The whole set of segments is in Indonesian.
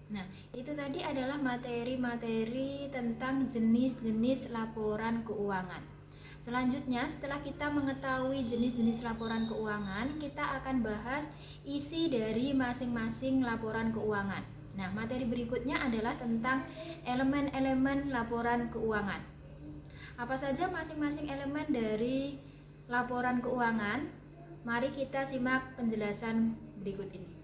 Nah, itu tadi adalah materi-materi tentang jenis-jenis laporan keuangan. Selanjutnya, setelah kita mengetahui jenis-jenis laporan keuangan, kita akan bahas isi dari masing-masing laporan keuangan. Nah, materi berikutnya adalah tentang elemen-elemen laporan keuangan. Apa saja masing-masing elemen dari laporan keuangan? Mari kita simak penjelasan berikut ini.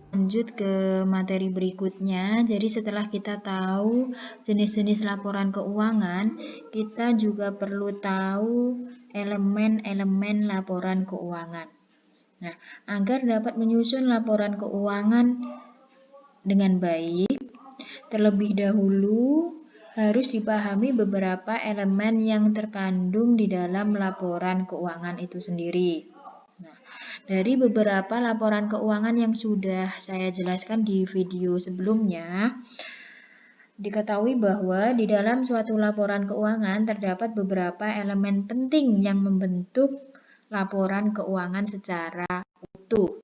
Lanjut ke materi berikutnya. Jadi setelah kita tahu jenis-jenis laporan keuangan, kita juga perlu tahu elemen-elemen laporan keuangan. Nah, agar dapat menyusun laporan keuangan dengan baik, terlebih dahulu harus dipahami beberapa elemen yang terkandung di dalam laporan keuangan itu sendiri. Nah, dari beberapa laporan keuangan yang sudah saya jelaskan di video sebelumnya, diketahui bahwa di dalam suatu laporan keuangan terdapat beberapa elemen penting yang membentuk laporan keuangan secara utuh.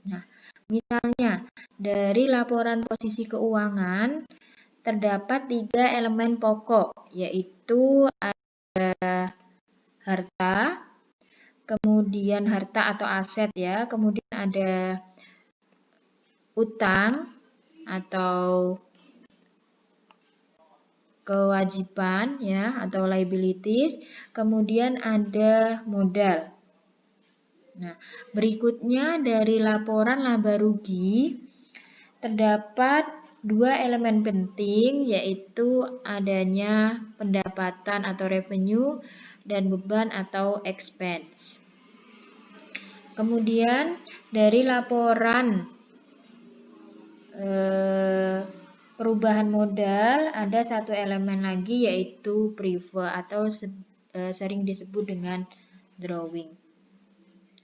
Nah, misalnya dari laporan posisi keuangan terdapat 3 elemen pokok, yaitu ada harta, kemudian harta atau aset ya, kemudian ada utang atau kewajiban ya atau liabilities, kemudian ada modal. Nah, berikutnya dari laporan laba rugi terdapat 2 elemen penting, yaitu adanya pendapatan atau revenue dan beban atau expense. Kemudian dari laporan perubahan modal ada satu elemen lagi, yaitu prive atau sering disebut dengan drawing.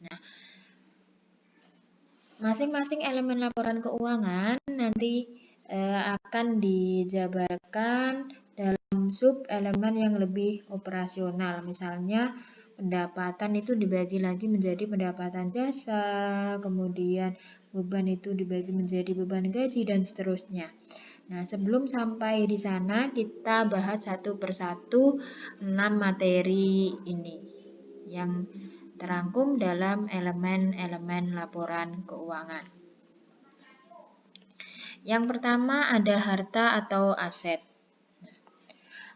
Nah, masing-masing elemen laporan keuangan nanti akan dijabarkan dalam sub elemen yang lebih operasional. Misalnya pendapatan itu dibagi lagi menjadi pendapatan jasa, kemudian beban itu dibagi menjadi beban gaji dan seterusnya. Nah, sebelum sampai di sana kita bahas satu persatu 6 materi ini yang terangkum dalam elemen-elemen laporan keuangan. Yang pertama ada harta atau aset.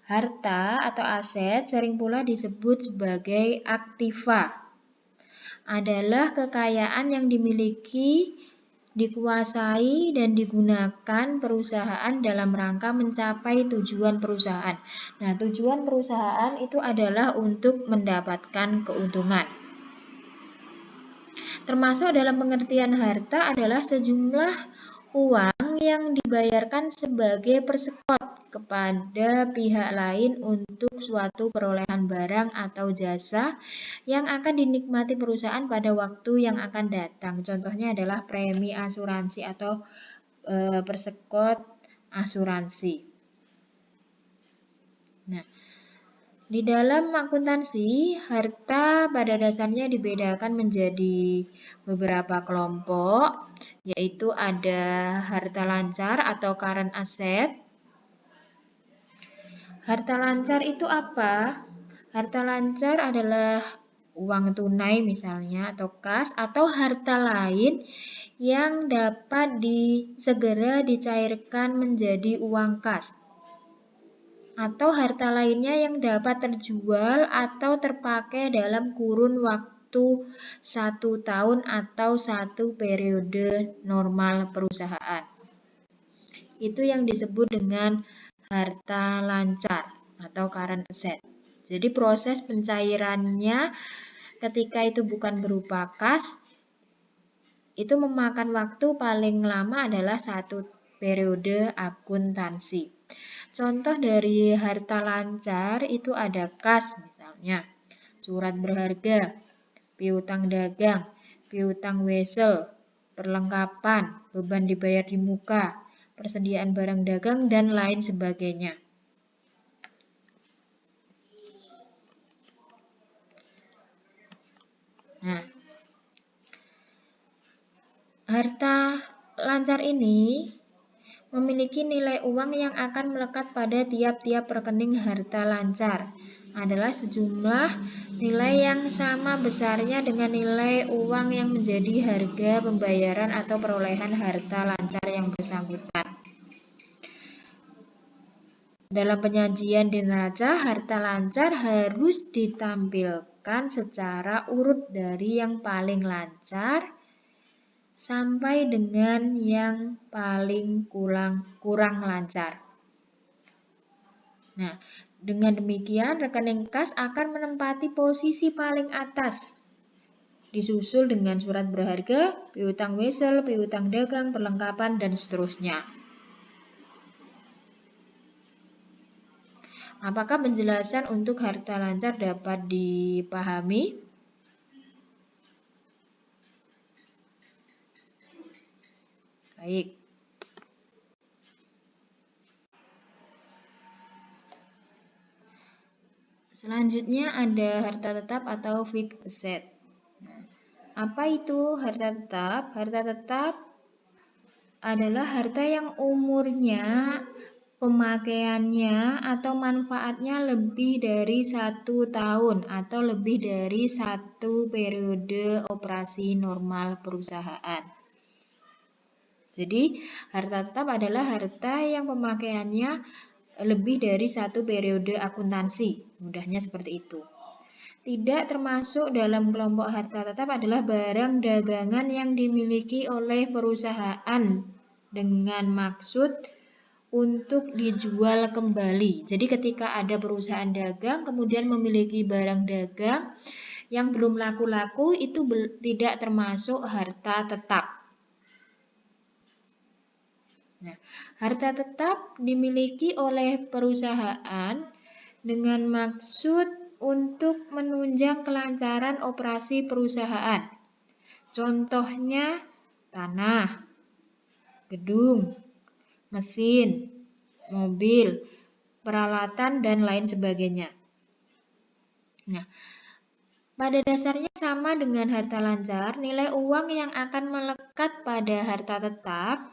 Harta atau aset sering pula disebut sebagai aktiva. Adalah kekayaan yang dimiliki, dikuasai, dan digunakan perusahaan dalam rangka mencapai tujuan perusahaan. Nah, tujuan perusahaan itu adalah untuk mendapatkan keuntungan. Termasuk dalam pengertian harta adalah sejumlah uang yang dibayarkan sebagai persekot kepada pihak lain untuk suatu perolehan barang atau jasa yang akan dinikmati perusahaan pada waktu yang akan datang. Contohnya adalah premi asuransi atau persekot asuransi. Nah, di dalam akuntansi, harta pada dasarnya dibedakan menjadi beberapa kelompok, yaitu ada harta lancar atau current asset. Harta lancar itu apa? Harta lancar adalah uang tunai misalnya atau kas atau harta lain yang dapat segera dicairkan menjadi uang kas, atau harta lainnya yang dapat terjual atau terpakai dalam kurun waktu 1 tahun atau 1 periode normal perusahaan. Itu yang disebut dengan harta lancar atau current asset. Jadi proses pencairannya ketika itu bukan berupa kas, itu memakan waktu paling lama adalah 1 periode akuntansi. Contoh dari harta lancar itu ada kas misalnya, surat berharga, piutang dagang, piutang wesel, perlengkapan, beban dibayar di muka, persediaan barang dagang, dan lain sebagainya. Nah, Harta lancar ini memiliki nilai uang yang akan melekat pada tiap-tiap rekening harta lancar adalah sejumlah nilai yang sama besarnya dengan nilai uang yang menjadi harga pembayaran atau perolehan harta lancar yang bersangkutan. Dalam penyajian di neraca, harta lancar harus ditampilkan secara urut dari yang paling lancar sampai dengan yang paling kurang lancar. Nah, dengan demikian rekening kas akan menempati posisi paling atas, disusul dengan surat berharga, piutang wesel, piutang dagang, perlengkapan, dan seterusnya. Apakah penjelasan untuk harta lancar dapat dipahami? Baik. Selanjutnya ada harta tetap atau fixed asset. Nah, apa itu harta tetap? Harta tetap adalah harta yang umurnya, pemakaiannya, atau manfaatnya lebih dari 1 tahun atau lebih dari 1 periode operasi normal perusahaan. Jadi, harta tetap adalah harta yang pemakaiannya lebih dari 1 periode akuntansi. Mudahnya seperti itu. Tidak termasuk dalam kelompok harta tetap adalah barang dagangan yang dimiliki oleh perusahaan dengan maksud untuk dijual kembali. Jadi ketika ada perusahaan dagang kemudian memiliki barang dagang yang belum laku-laku itu tidak termasuk harta tetap. Nah, harta tetap dimiliki oleh perusahaan dengan maksud untuk menunjang kelancaran operasi perusahaan. Contohnya tanah, gedung, mesin, mobil, peralatan, dan lain sebagainya. Nah, pada dasarnya sama dengan harta lancar, nilai uang yang akan melekat pada harta tetap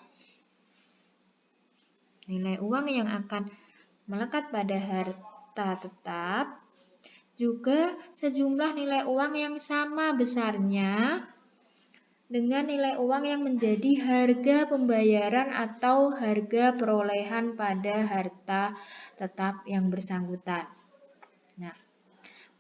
juga sejumlah nilai uang yang sama besarnya dengan nilai uang yang menjadi harga pembayaran atau harga perolehan pada harta tetap yang bersangkutan. Nah,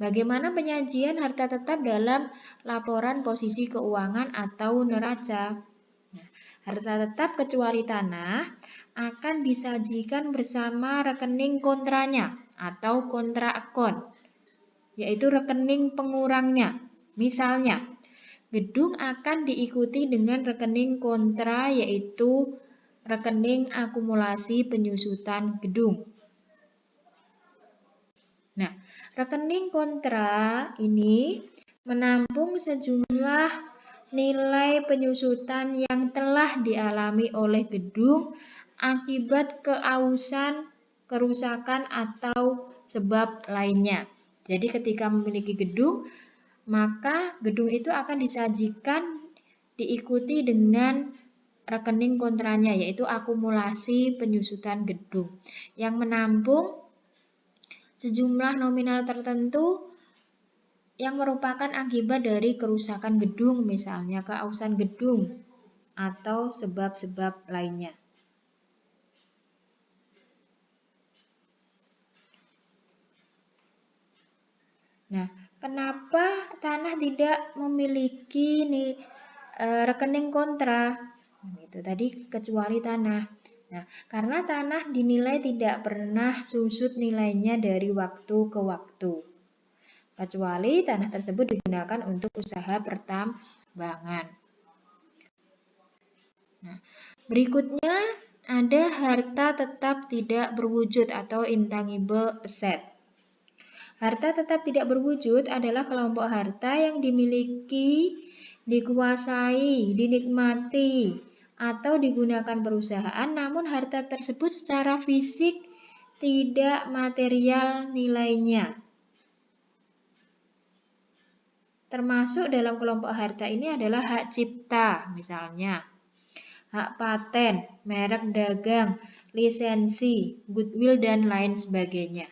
bagaimana penyajian harta tetap dalam laporan posisi keuangan atau neraca? Nah, harta tetap kecuali tanah akan disajikan bersama rekening kontranya atau kontra akun, yaitu rekening pengurangnya. Misalnya, gedung akan diikuti dengan rekening kontra, yaitu rekening akumulasi penyusutan gedung. Nah, rekening kontra ini menampung sejumlah nilai penyusutan yang telah dialami oleh gedung akibat keausan, kerusakan, atau sebab lainnya. Jadi ketika memiliki gedung, maka gedung itu akan disajikan diikuti dengan rekening kontranya, yaitu akumulasi penyusutan gedung yang menampung sejumlah nominal tertentu yang merupakan akibat dari kerusakan gedung, misalnya keausan gedung atau sebab-sebab lainnya. Nah, kenapa tanah tidak memiliki rekening kontra? Itu tadi kecuali tanah. Nah, karena tanah dinilai tidak pernah susut nilainya dari waktu ke waktu, kecuali tanah tersebut digunakan untuk usaha pertambangan. Nah, berikutnya ada harta tetap tidak berwujud atau intangible asset. Harta tetap tidak berwujud adalah kelompok harta yang dimiliki, dikuasai, dinikmati, atau digunakan perusahaan, namun harta tersebut secara fisik tidak material nilainya. Termasuk dalam kelompok harta ini adalah hak cipta, misalnya hak paten, merek dagang, lisensi, goodwill, dan lain sebagainya.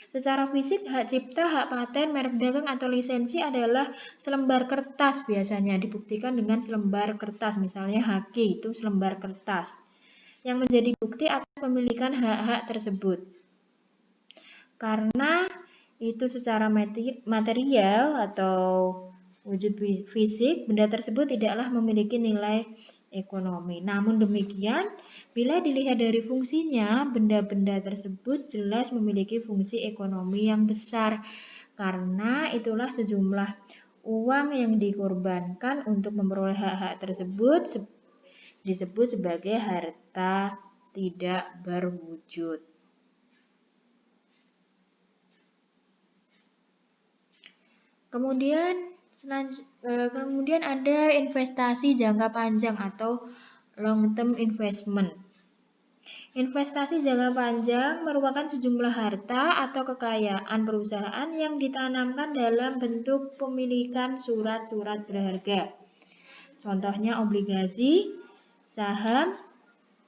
Secara fisik, hak cipta, hak paten, merek dagang, atau lisensi adalah selembar kertas biasanya dibuktikan dengan selembar kertas. Misalnya haki itu selembar kertas yang menjadi bukti atas pemilikan hak-hak tersebut. Karena itu secara material atau wujud fisik, benda tersebut tidaklah memiliki nilai ekonomi. Namun demikian, bila dilihat dari fungsinya, benda-benda tersebut jelas memiliki fungsi ekonomi yang besar. Karena itulah sejumlah uang yang dikorbankan untuk memperoleh hak-hak tersebut disebut sebagai harta tidak berwujud. Kemudian ada investasi jangka panjang atau long term investment. Investasi jangka panjang merupakan sejumlah harta atau kekayaan perusahaan yang ditanamkan dalam bentuk pemilikan surat-surat berharga. Contohnya obligasi, saham,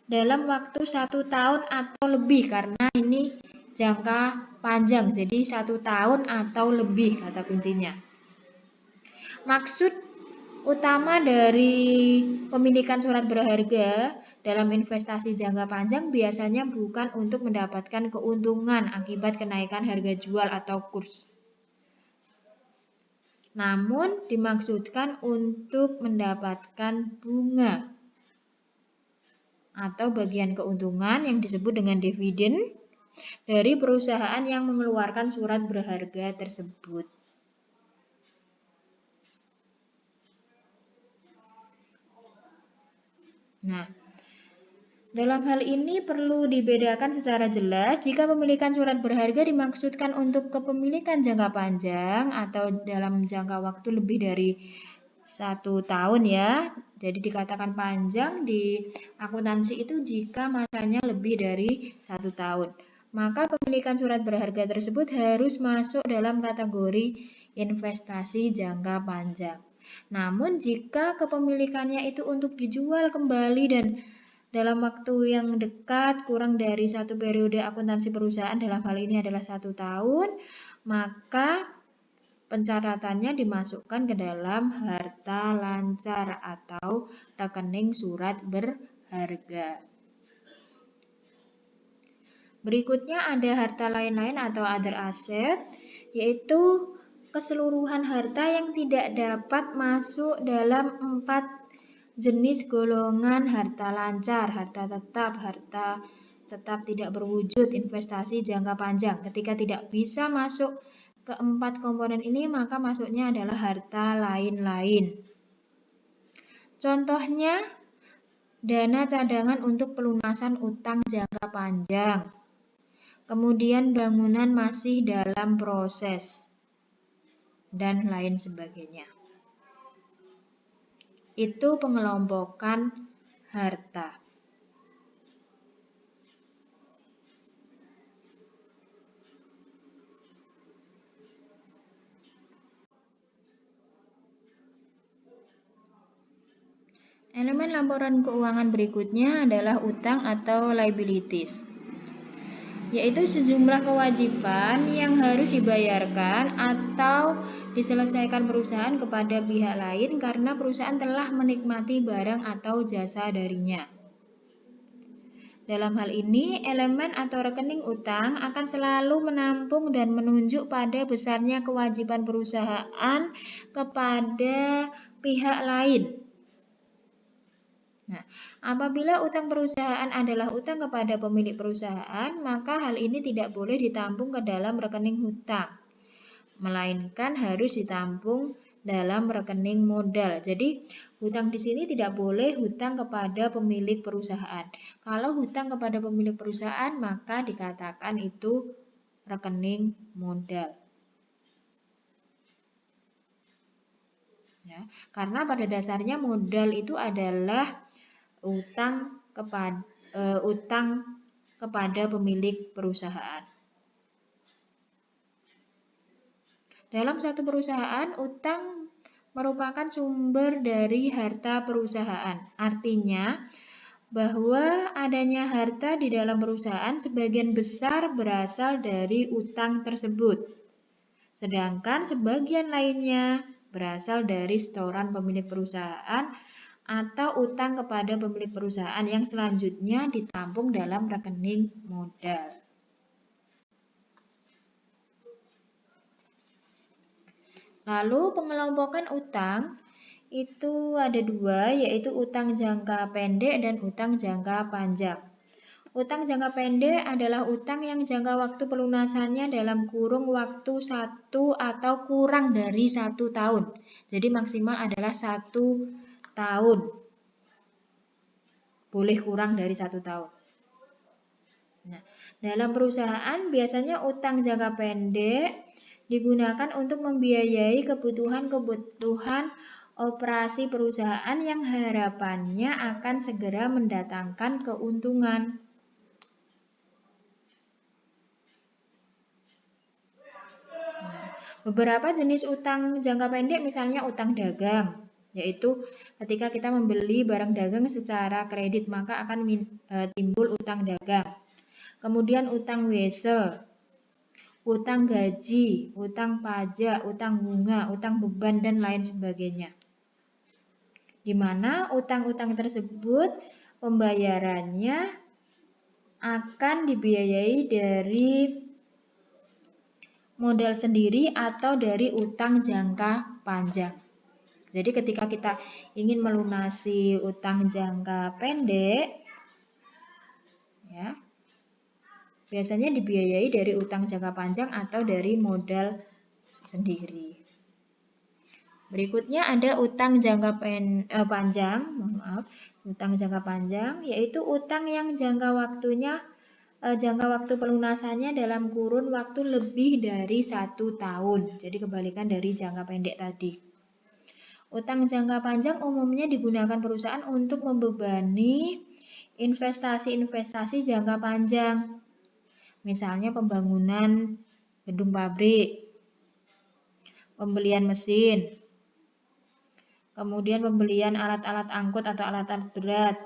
dalam waktu 1 tahun atau lebih, karena ini jangka panjang, jadi 1 tahun atau lebih kata kuncinya. Maksud utama dari pemilikan surat berharga dalam investasi jangka panjang biasanya bukan untuk mendapatkan keuntungan akibat kenaikan harga jual atau kurs. Namun dimaksudkan untuk mendapatkan bunga atau bagian keuntungan yang disebut dengan dividen dari perusahaan yang mengeluarkan surat berharga tersebut. Nah, dalam hal ini perlu dibedakan secara jelas jika pemilikan surat berharga dimaksudkan untuk kepemilikan jangka panjang atau dalam jangka waktu lebih dari 1 tahun ya. Jadi dikatakan panjang di akuntansi itu jika masanya lebih dari 1 tahun. Maka pemilikan surat berharga tersebut harus masuk dalam kategori investasi jangka panjang. Namun jika kepemilikannya itu untuk dijual kembali dan dalam waktu yang dekat kurang dari 1 periode akuntansi perusahaan, dalam hal ini adalah 1 tahun, maka pencatatannya dimasukkan ke dalam harta lancar atau rekening surat berharga. Berikutnya ada harta lain-lain atau other asset, yaitu keseluruhan harta yang tidak dapat masuk dalam 4 jenis golongan harta lancar, harta tetap tidak berwujud, investasi jangka panjang. Ketika tidak bisa masuk ke 4 komponen ini, maka masuknya adalah harta lain-lain. Contohnya, dana cadangan untuk pelunasan utang jangka panjang. Kemudian bangunan masih dalam proses, dan lain sebagainya. Itu pengelompokan harta. Elemen laporan keuangan berikutnya adalah utang atau liabilities, yaitu sejumlah kewajiban yang harus dibayarkan atau diselesaikan perusahaan kepada pihak lain karena perusahaan telah menikmati barang atau jasa darinya. Dalam hal ini, elemen atau rekening utang akan selalu menampung dan menunjuk pada besarnya kewajiban perusahaan kepada pihak lain. Nah, apabila utang perusahaan adalah utang kepada pemilik perusahaan, maka hal ini tidak boleh ditampung ke dalam rekening hutang, melainkan harus ditampung dalam rekening modal. Jadi, hutang di sini tidak boleh hutang kepada pemilik perusahaan. Kalau hutang kepada pemilik perusahaan, maka dikatakan itu rekening modal. Karena pada dasarnya modal itu adalah utang utang kepada pemilik perusahaan. Dalam satu perusahaan, utang merupakan sumber dari harta perusahaan. Artinya, bahwa adanya harta di dalam perusahaan sebagian besar berasal dari utang tersebut. Sedangkan sebagian lainnya berasal dari setoran pemilik perusahaan atau utang kepada pemilik perusahaan yang selanjutnya ditampung dalam rekening modal. Lalu pengelompokan utang itu ada dua, yaitu utang jangka pendek dan utang jangka panjang. Utang jangka pendek adalah utang yang jangka waktu pelunasannya dalam kurung waktu 1 atau kurang dari 1 tahun. Jadi maksimal adalah 1 tahun. Boleh kurang dari 1 tahun. Nah, dalam perusahaan biasanya utang jangka pendek digunakan untuk membiayai kebutuhan-kebutuhan operasi perusahaan yang harapannya akan segera mendatangkan keuntungan. Beberapa jenis utang jangka pendek misalnya utang dagang, yaitu ketika kita membeli barang dagang secara kredit maka akan timbul utang dagang. Kemudian utang wesel, utang gaji, utang pajak, utang bunga, utang beban, dan lain sebagainya. Di mana utang-utang tersebut pembayarannya akan dibiayai dari modal sendiri atau dari utang jangka panjang. Jadi ketika kita ingin melunasi utang jangka pendek, ya, biasanya dibiayai dari utang jangka panjang atau dari modal sendiri. Berikutnya ada utang jangka panjang, utang jangka panjang, yaitu utang yang jangka waktu pelunasannya dalam kurun waktu lebih dari 1 tahun. Jadi kebalikan dari jangka pendek tadi. Utang jangka panjang umumnya digunakan perusahaan untuk membebani investasi-investasi jangka panjang. Misalnya pembangunan gedung pabrik, pembelian mesin, kemudian pembelian alat-alat angkut atau alat-alat berat,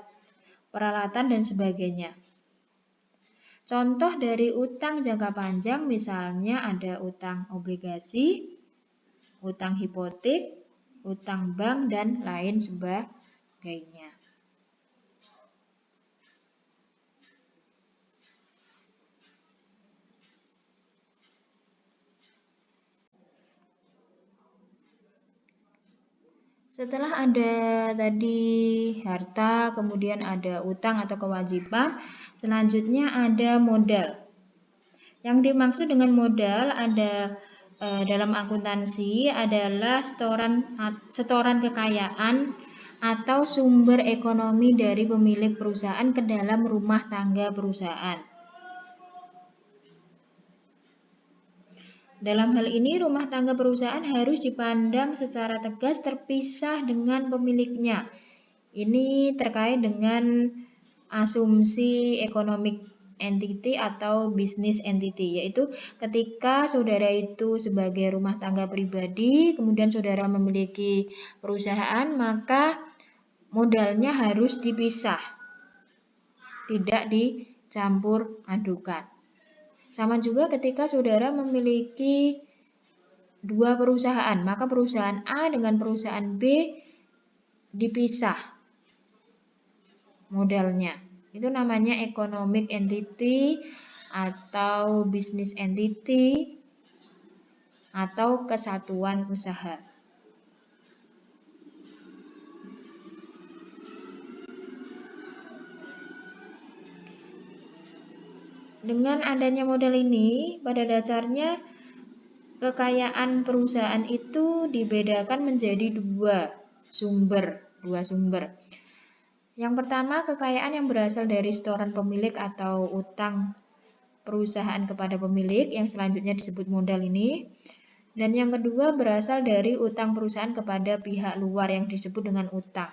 peralatan, dan sebagainya. Contoh dari utang jangka panjang misalnya ada utang obligasi, utang hipotek, utang bank, dan lain sebagainya. Setelah ada tadi harta, kemudian ada utang atau kewajiban, selanjutnya ada modal. Yang dimaksud dengan modal ada dalam akuntansi adalah setoran kekayaan atau sumber ekonomi dari pemilik perusahaan ke dalam rumah tangga perusahaan. Dalam hal ini, rumah tangga perusahaan harus dipandang secara tegas terpisah dengan pemiliknya. Ini terkait dengan asumsi economic entity atau business entity, yaitu ketika saudara itu sebagai rumah tangga pribadi, kemudian saudara memiliki perusahaan, maka modalnya harus dipisah, tidak dicampur adukan. Sama juga ketika saudara memiliki 2 perusahaan, maka perusahaan A dengan perusahaan B dipisah modalnya. Itu namanya economic entity atau business entity atau kesatuan usaha. Dengan adanya modal ini, pada dasarnya kekayaan perusahaan itu dibedakan menjadi dua sumber. Yang pertama, kekayaan yang berasal dari setoran pemilik atau utang perusahaan kepada pemilik, yang selanjutnya disebut modal ini. Dan yang kedua berasal dari utang perusahaan kepada pihak luar yang disebut dengan utang,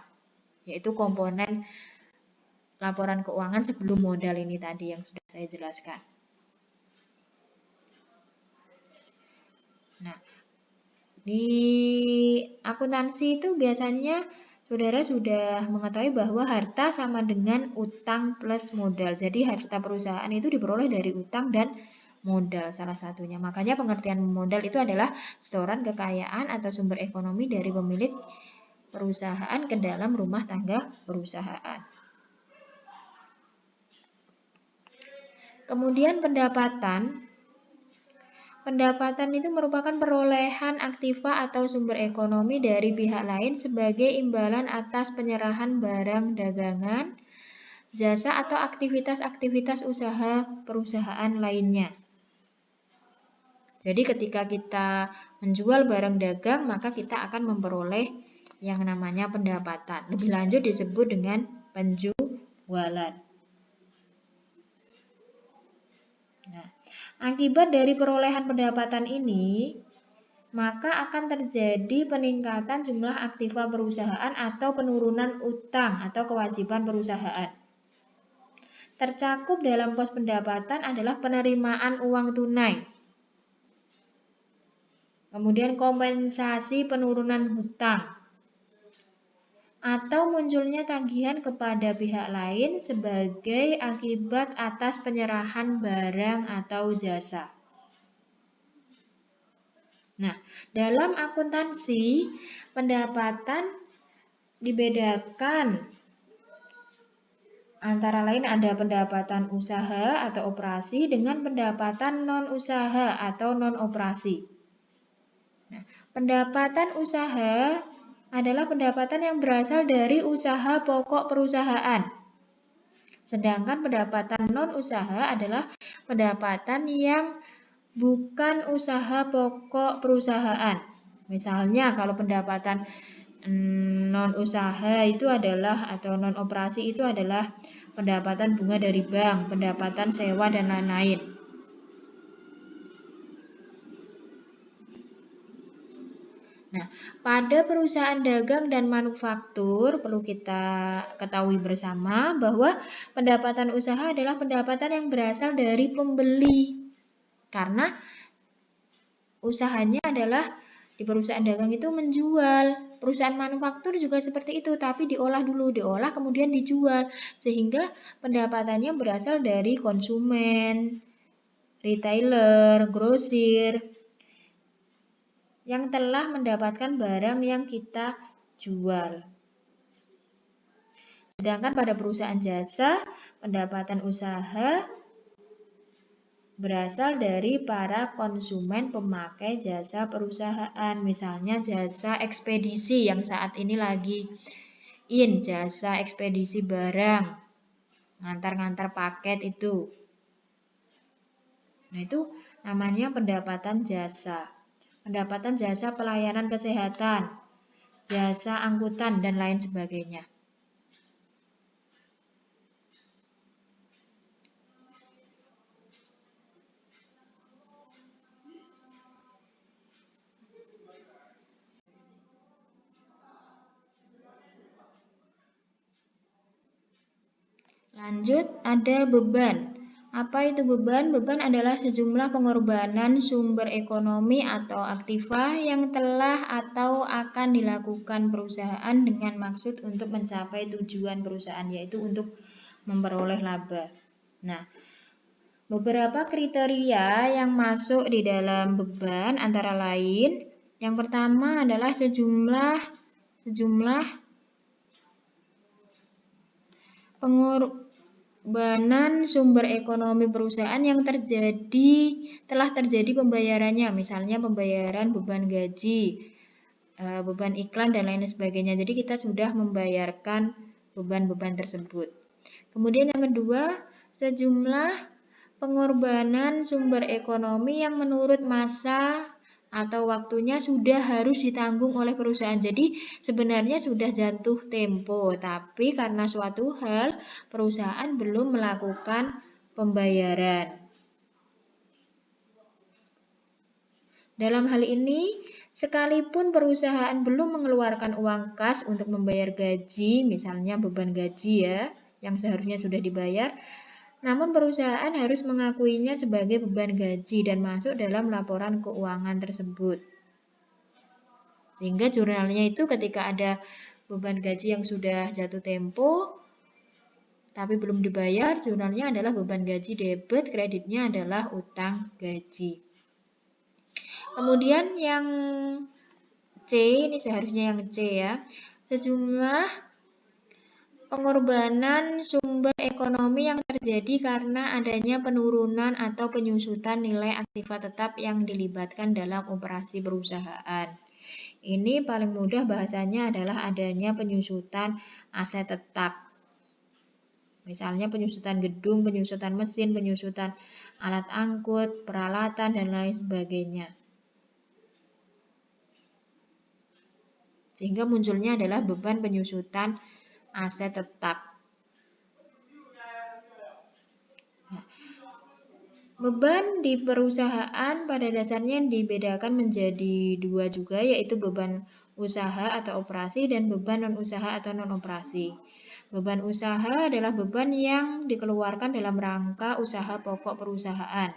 yaitu komponen laporan keuangan sebelum modal ini tadi yang sudah saya jelaskan. Nah, di akuntansi itu biasanya saudara sudah mengetahui bahwa harta sama dengan utang plus modal. Jadi harta perusahaan itu diperoleh dari utang dan modal salah satunya. Makanya pengertian modal itu adalah setoran kekayaan atau sumber ekonomi dari pemilik perusahaan ke dalam rumah tangga perusahaan. Kemudian pendapatan. Pendapatan itu merupakan perolehan aktiva atau sumber ekonomi dari pihak lain sebagai imbalan atas penyerahan barang dagangan, jasa atau aktivitas-aktivitas usaha perusahaan lainnya. Jadi ketika kita menjual barang dagang, maka kita akan memperoleh yang namanya pendapatan. Lebih lanjut disebut dengan penjualan. Nah, akibat dari perolehan pendapatan ini, maka akan terjadi peningkatan jumlah aktiva perusahaan atau penurunan utang atau kewajiban perusahaan. Tercakup dalam pos pendapatan adalah penerimaan uang tunai. Kemudian kompensasi penurunan hutang. Atau munculnya tagihan kepada pihak lain sebagai akibat atas penyerahan barang atau jasa. Nah, dalam akuntansi, pendapatan dibedakan antara lain ada pendapatan usaha atau operasi dengan pendapatan non-usaha atau non-operasi. Nah, pendapatan usaha adalah pendapatan yang berasal dari usaha pokok perusahaan. Sedangkan pendapatan non-usaha adalah pendapatan yang bukan usaha pokok perusahaan. Misalnya kalau pendapatan non-usaha itu adalah atau non-operasi itu adalah pendapatan bunga dari bank, pendapatan sewa dan lain-lain. Nah, pada perusahaan dagang dan manufaktur perlu kita ketahui bersama bahwa pendapatan usaha adalah pendapatan yang berasal dari pembeli. Karena usahanya adalah di perusahaan dagang itu menjual. Perusahaan manufaktur juga seperti itu, tapi diolah dulu, diolah kemudian dijual. Sehingga pendapatannya berasal dari konsumen, retailer, grosir, yang telah mendapatkan barang yang kita jual. Sedangkan pada perusahaan jasa, pendapatan usaha berasal dari para konsumen pemakai jasa perusahaan. Misalnya jasa ekspedisi yang saat ini lagi jasa ekspedisi barang, ngantar-ngantar paket itu. Nah, itu namanya pendapatan jasa. Pendapatan jasa pelayanan kesehatan, jasa angkutan, dan lain sebagainya. Lanjut, ada beban. Apa itu beban? Beban adalah sejumlah pengorbanan sumber ekonomi atau aktiva yang telah atau akan dilakukan perusahaan dengan maksud untuk mencapai tujuan perusahaan, yaitu untuk memperoleh laba. Nah, beberapa kriteria yang masuk di dalam beban antara lain, yang pertama adalah sejumlah pengorbanan sumber ekonomi perusahaan yang telah terjadi pembayarannya, misalnya pembayaran beban gaji, beban iklan, dan lain sebagainya. Jadi kita sudah membayarkan beban-beban tersebut. Kemudian yang kedua, sejumlah pengorbanan sumber ekonomi yang menurut masa atau waktunya sudah harus ditanggung oleh perusahaan. Jadi sebenarnya sudah jatuh tempo, tapi karena suatu hal perusahaan belum melakukan pembayaran. Dalam hal ini, sekalipun perusahaan belum mengeluarkan uang kas untuk membayar gaji, misalnya beban gaji ya, yang seharusnya sudah dibayar, namun perusahaan harus mengakuinya sebagai beban gaji dan masuk dalam laporan keuangan tersebut. Sehingga jurnalnya itu ketika ada beban gaji yang sudah jatuh tempo, tapi belum dibayar, jurnalnya adalah beban gaji debit, kreditnya adalah utang gaji. Kemudian yang C, ini seharusnya yang C ya, sejumlah pengorbanan sumber ekonomi yang terjadi karena adanya penurunan atau penyusutan nilai aktiva tetap yang dilibatkan dalam operasi perusahaan. Ini paling mudah bahasanya adalah adanya penyusutan aset tetap. Misalnya penyusutan gedung, penyusutan mesin, penyusutan alat angkut, peralatan, dan lain sebagainya. Sehingga munculnya adalah beban penyusutan aset tetap. Nah, beban di perusahaan pada dasarnya dibedakan menjadi dua juga, yaitu beban usaha atau operasi dan beban non-usaha atau non-operasi. Beban usaha adalah beban yang dikeluarkan dalam rangka usaha pokok perusahaan,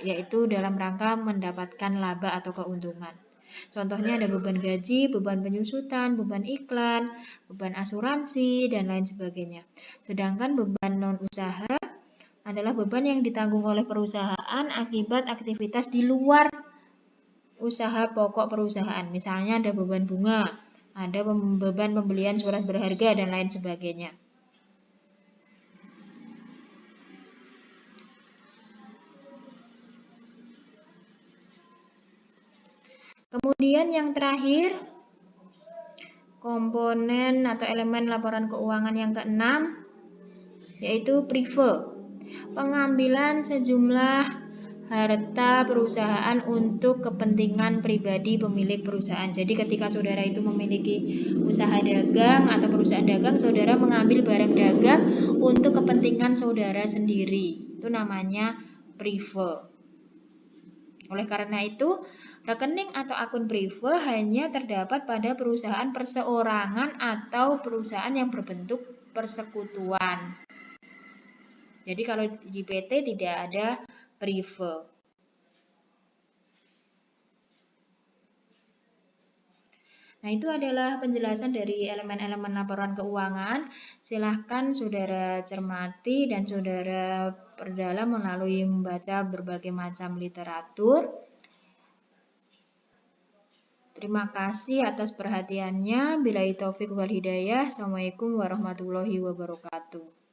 yaitu dalam rangka mendapatkan laba atau keuntungan. Contohnya ada beban gaji, beban penyusutan, beban iklan, beban asuransi, dan lain sebagainya. Sedangkan beban non-usaha adalah beban yang ditanggung oleh perusahaan akibat aktivitas di luar usaha pokok perusahaan. Misalnya ada beban bunga, ada beban pembelian surat berharga, dan lain sebagainya. Kemudian yang terakhir, komponen atau elemen laporan keuangan yang keenam, yaitu prive. Pengambilan sejumlah harta perusahaan untuk kepentingan pribadi pemilik perusahaan. Jadi ketika saudara itu memiliki usaha dagang atau perusahaan dagang, saudara mengambil barang dagang untuk kepentingan saudara sendiri. Itu namanya prive. Oleh karena itu, rekening atau akun prive hanya terdapat pada perusahaan perseorangan atau perusahaan yang berbentuk persekutuan. Jadi kalau di PT tidak ada prive. Nah, itu adalah penjelasan dari elemen-elemen laporan keuangan. Silahkan saudara cermati dan saudara perdalam melalui membaca berbagai macam literatur. Terima kasih atas perhatiannya. Billahi taufik wal hidayah. Assalamualaikum warahmatullahi wabarakatuh.